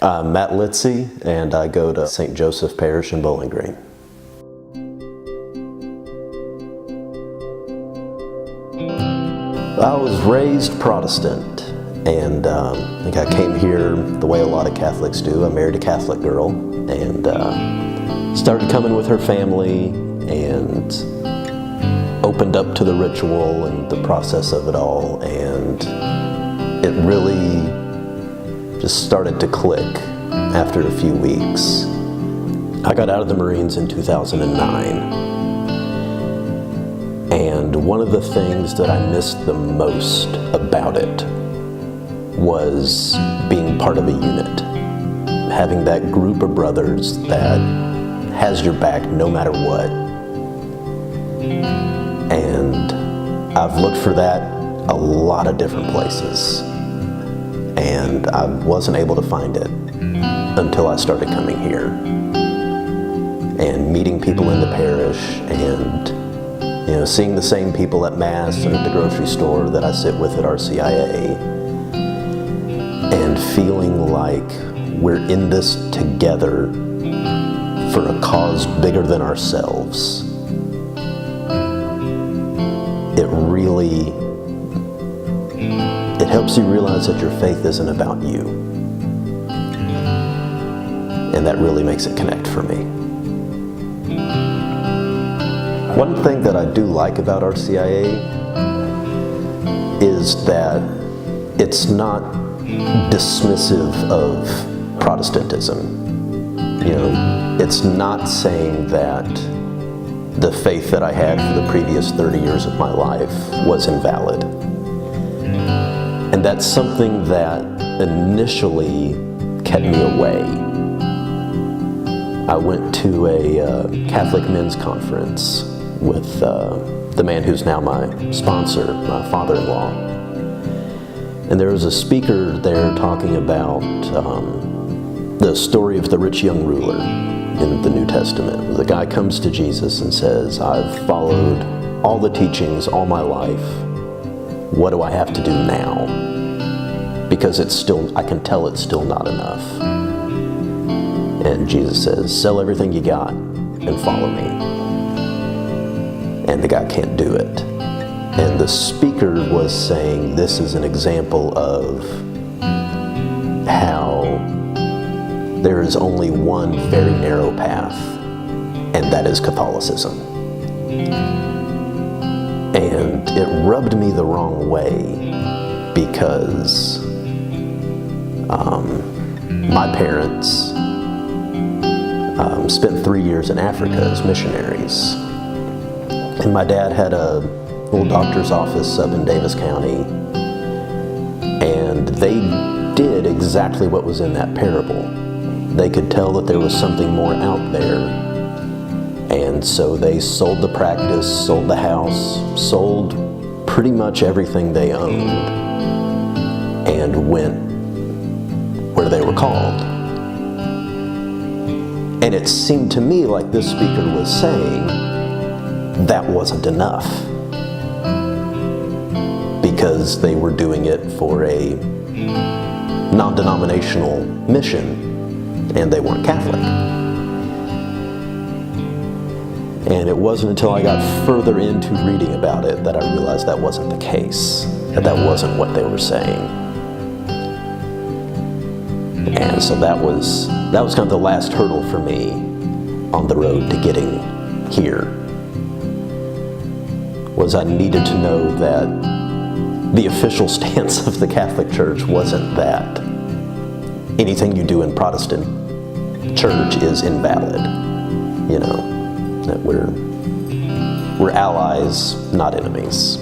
I'm Matt Litzy, and I go to St. Joseph Parish in Bowling Green. I was raised Protestant, and I think I came here the way a lot of Catholics do. I married a Catholic girl, and started coming with her family, and opened up to the ritual and the process of it all, and it really just started to click after a few weeks. I got out of the Marines in 2009, and one of the things that I missed the most about it was being part of a unit, having that group of brothers that has your back no matter what. And I've looked for that a lot of different places, and I wasn't able to find it until I started coming here and meeting people in the parish, and seeing the same people at Mass and at the grocery store that I sit with at RCIA, and feeling like we're in this together for a cause bigger than ourselves. It helps you realize that your faith isn't about you. And that really makes it connect for me. One thing that I do like about RCIA is that it's not dismissive of Protestantism. It's not saying that the faith that I had for the previous 30 years of my life was invalid. And that's something that initially kept me away. I went to a Catholic men's conference with the man who's now my sponsor, my father-in-law. And there was a speaker there talking about the story of the rich young ruler in the New Testament. The guy comes to Jesus and says, "I've followed all the teachings all my life. What do I have to do now? Because I can tell it's still not enough." And Jesus says, "Sell everything you got and follow me." And the guy can't do it. And the speaker was saying this is an example of how there is only one very narrow path, and that is Catholicism. And it rubbed me the wrong way, because my parents spent 3 years in Africa as missionaries. And my dad had a little doctor's office up in Davis County, and they did exactly what was in that parable. They could tell that there was something more out there, and so they sold the practice, sold the house, sold pretty much everything they owned, and went where they were called. And it seemed to me like this speaker was saying that wasn't enough, because they were doing it for a non-denominational mission, and they weren't Catholic. And it wasn't until I got further into reading about it that I realized that wasn't the case, that wasn't what they were saying. And so that was kind of the last hurdle for me on the road to getting here, was I needed to know that the official stance of the Catholic Church wasn't that anything you do in Protestant church is invalid. That we're allies, not enemies.